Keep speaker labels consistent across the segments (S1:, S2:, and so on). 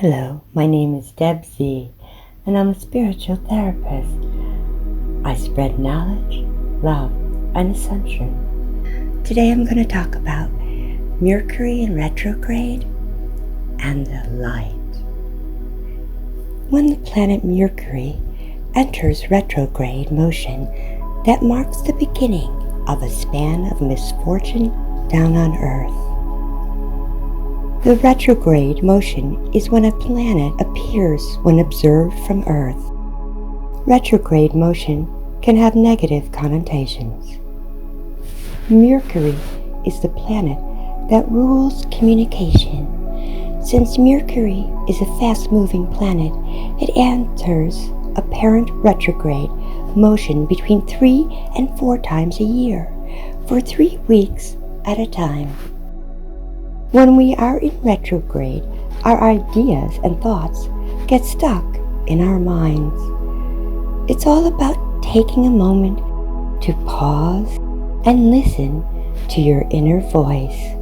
S1: Hello, my name is Deb Z, and I'm a spiritual therapist. I spread knowledge, love, and ascension. Today I'm going to talk about Mercury in retrograde and the light. When the planet Mercury enters retrograde motion, that marks the beginning of a span of misfortune down on Earth. The retrograde motion is when a planet appears when observed from Earth. Retrograde motion can have negative connotations. Mercury is the planet that rules communication. Since Mercury is a fast-moving planet, it enters apparent retrograde motion between 3 and 4 times a year, for 3 weeks at a time. When we are in retrograde, our ideas and thoughts get stuck in our minds. It's all about taking a moment to pause and listen to your inner voice.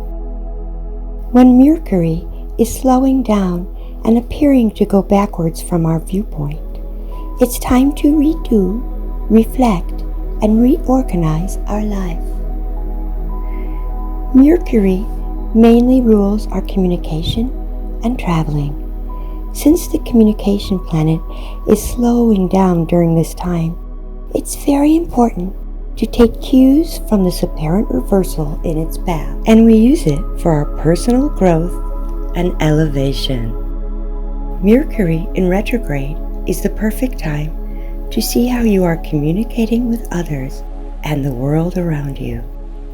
S1: When Mercury is slowing down and appearing to go backwards from our viewpoint, it's time to redo, reflect, and reorganize our life. Mercury mainly rules our communication and traveling. Since the communication planet is slowing down during this time, it's very important to take cues from this apparent reversal in its path, and we use it for our personal growth and elevation. Mercury in retrograde is the perfect time to see how you are communicating with others and the world around you.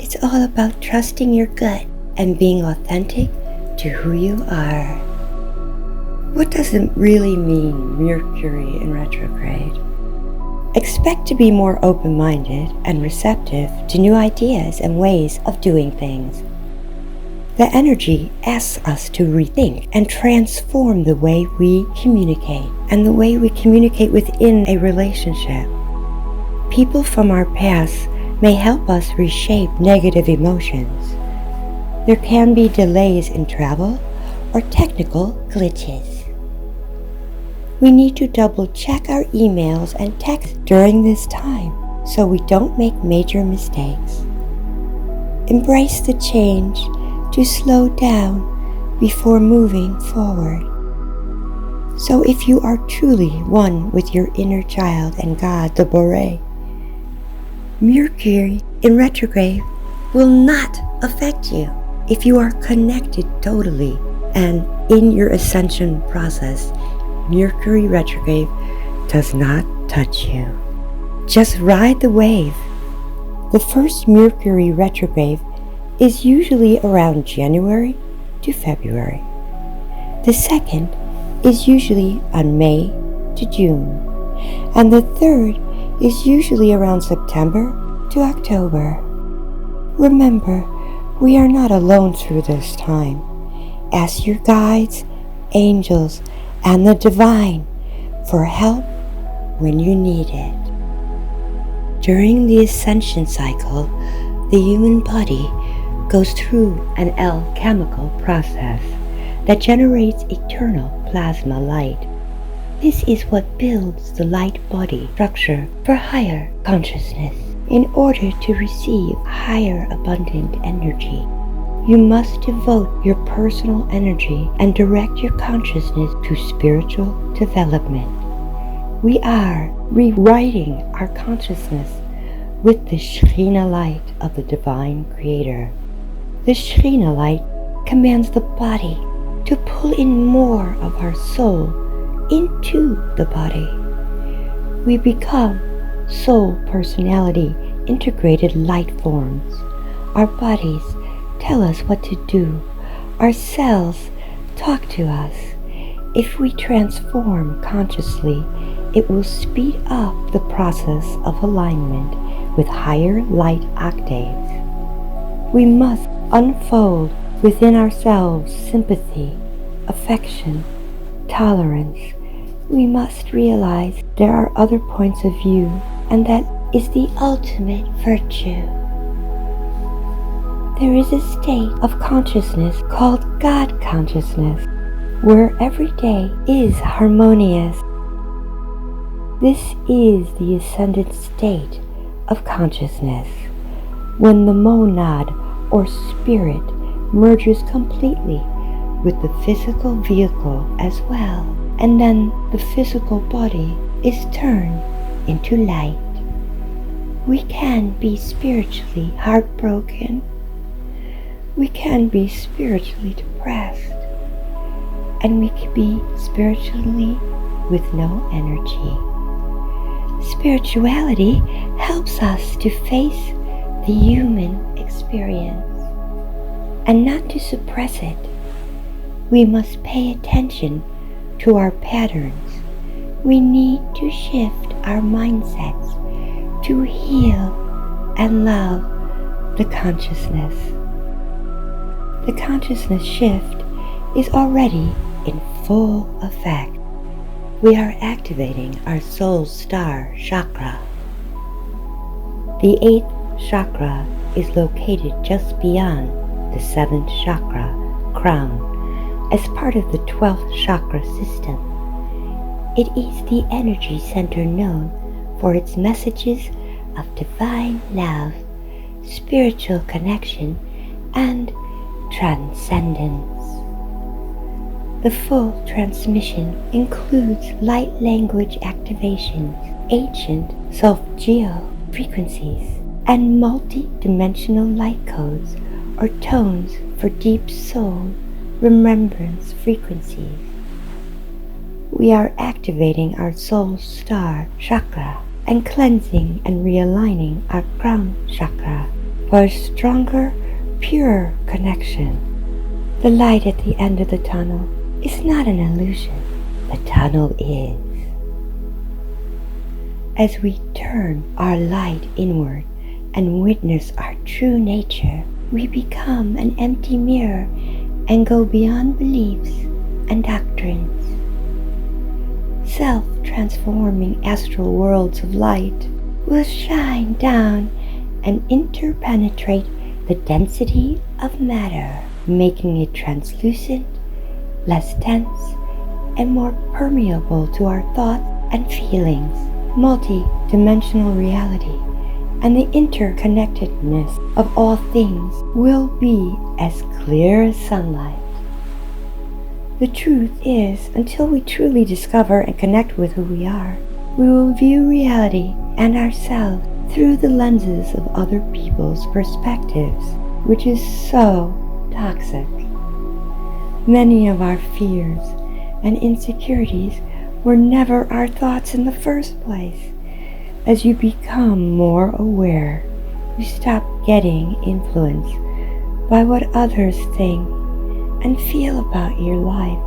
S1: It's all about trusting your gut and being authentic to who you are. What does it really mean, Mercury in retrograde? Expect to be more open-minded and receptive to new ideas and ways of doing things. The energy asks us to rethink and transform the way we communicate and the way we communicate within a relationship. People from our past may help us reshape negative emotions. There can be delays in travel or technical glitches. We need to double-check our emails and texts during this time so we don't make major mistakes. Embrace the change to slow down before moving forward. So if you are truly one with your inner child and God, the Bore, Mercury in retrograde will not affect you. If you are connected totally and in your ascension process, Mercury retrograde does not touch you. Just ride the wave. The first Mercury retrograde is usually around January to February. The second is usually on May to June. And the third is usually around September to October. Remember, we are not alone through this time. Ask your guides, angels, and the divine for help when you need it. During the Ascension Cycle, the human body goes through an alchemical process that generates eternal plasma light. This is what builds the light body structure for higher consciousness. In order to receive higher abundant energy, you must devote your personal energy and direct your consciousness to spiritual development. We are rewriting our consciousness with the Shekhinah light of the Divine Creator. The Shekhinah light commands the body to pull in more of our soul into the body. We become soul personality integrated light forms. Our bodies tell us what to do. Our cells talk to us. If we transform consciously, it will speed up the process of alignment with higher light octaves. We must unfold within ourselves sympathy, affection, tolerance. We must realize there are other points of view, and that is the ultimate virtue. There is a state of consciousness called God consciousness. where every day is harmonious. This is the ascended state of consciousness, when the monad or spirit merges completely with the physical vehicle as well, and then the physical body is turned into light. We can be spiritually heartbroken. We can be spiritually depressed. And we can be spiritually with no energy. Spirituality helps us to face the human experience and not to suppress it. We must pay attention to our patterns. We need to shift our mindsets to heal and love the consciousness. The consciousness shift is already in full effect. We are activating our soul star chakra. The 8th chakra is located just beyond the 7th chakra, crown, as part of the 12th chakra system. It is the energy center known for its messages of divine love, spiritual connection, and transcendence. The full transmission includes light language activations, ancient Solfeggio frequencies, and multi-dimensional light codes or tones for deep soul remembrance frequencies. We are activating our soul star chakra and cleansing and realigning our crown chakra for a stronger, purer connection. The light at the end of the tunnel is not an illusion. The tunnel is. As we turn our light inward and witness our true nature, we become an empty mirror and go beyond beliefs and doctrines. Self-transforming astral worlds of light will shine down and interpenetrate the density of matter, making it translucent, less dense, and more permeable to our thoughts and feelings. Multi-dimensional reality and the interconnectedness of all things will be as clear as sunlight. The truth is, until we truly discover and connect with who we are, we will view reality and ourselves through the lenses of other people's perspectives, which is so toxic. Many of our fears and insecurities were never our thoughts in the first place. As you become more aware, you stop getting influenced by what others think and feel about your life.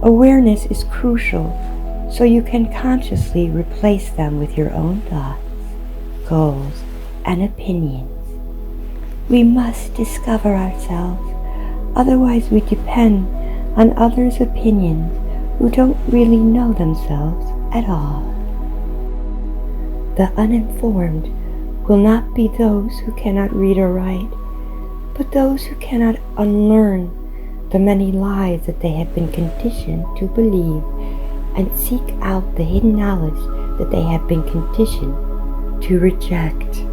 S1: Awareness is crucial so you can consciously replace them with your own thoughts, goals, and opinions. We must discover ourselves, otherwise we depend on others' opinions who don't really know themselves at all. The uninformed will not be those who cannot read or write, but those who cannot unlearn the many lies that they have been conditioned to believe and seek out the hidden knowledge that they have been conditioned to reject.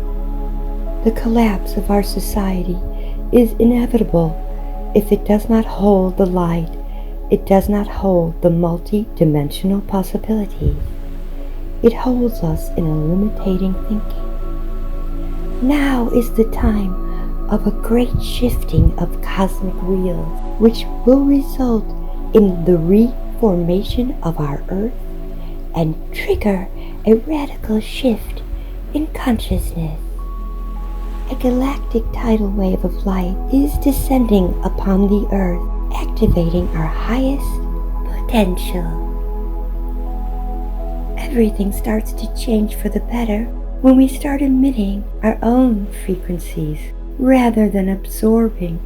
S1: The collapse of our society is inevitable if it does not hold the light. It does not hold the multi-dimensional possibilities. It holds us in a limiting thinking. Now is the time of a great shifting of cosmic wheels, which will result in the reformation of our Earth and trigger a radical shift in consciousness. A galactic tidal wave of light is descending upon the Earth, activating our highest potential. Everything starts to change for the better when we start emitting our own frequencies rather than absorbing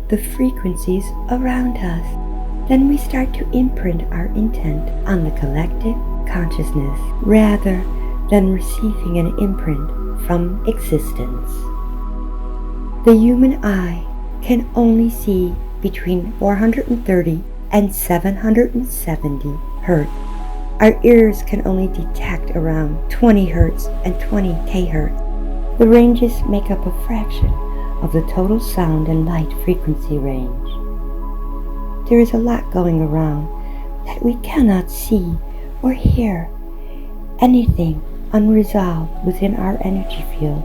S1: the frequencies around us. Then we start to imprint our intent on the collective consciousness rather than receiving an imprint from existence. The human eye can only see between 430 and 770 hertz. Our ears can only detect around 20 hertz and 20 kHz. The ranges make up a fraction of the total sound and light frequency range. There is a lot going around that we cannot see or hear. Anything unresolved within our energy field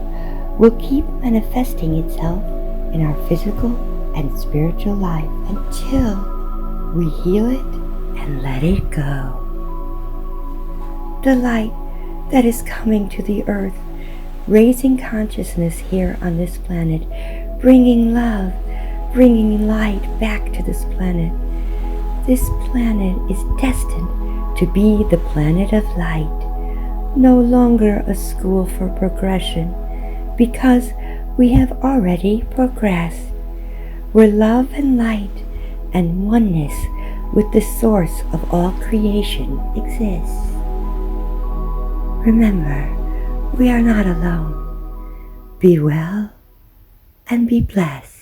S1: will keep manifesting itself in our physical and spiritual life until we heal it and let it go. The light that is coming to the earth, raising consciousness here on this planet, bringing love, bringing light back to this planet. This planet is destined to be the planet of light, no longer a school for progression, because we have already progressed, where love and light and oneness with the source of all creation exists. Remember, we are not alone. Be well and be blessed.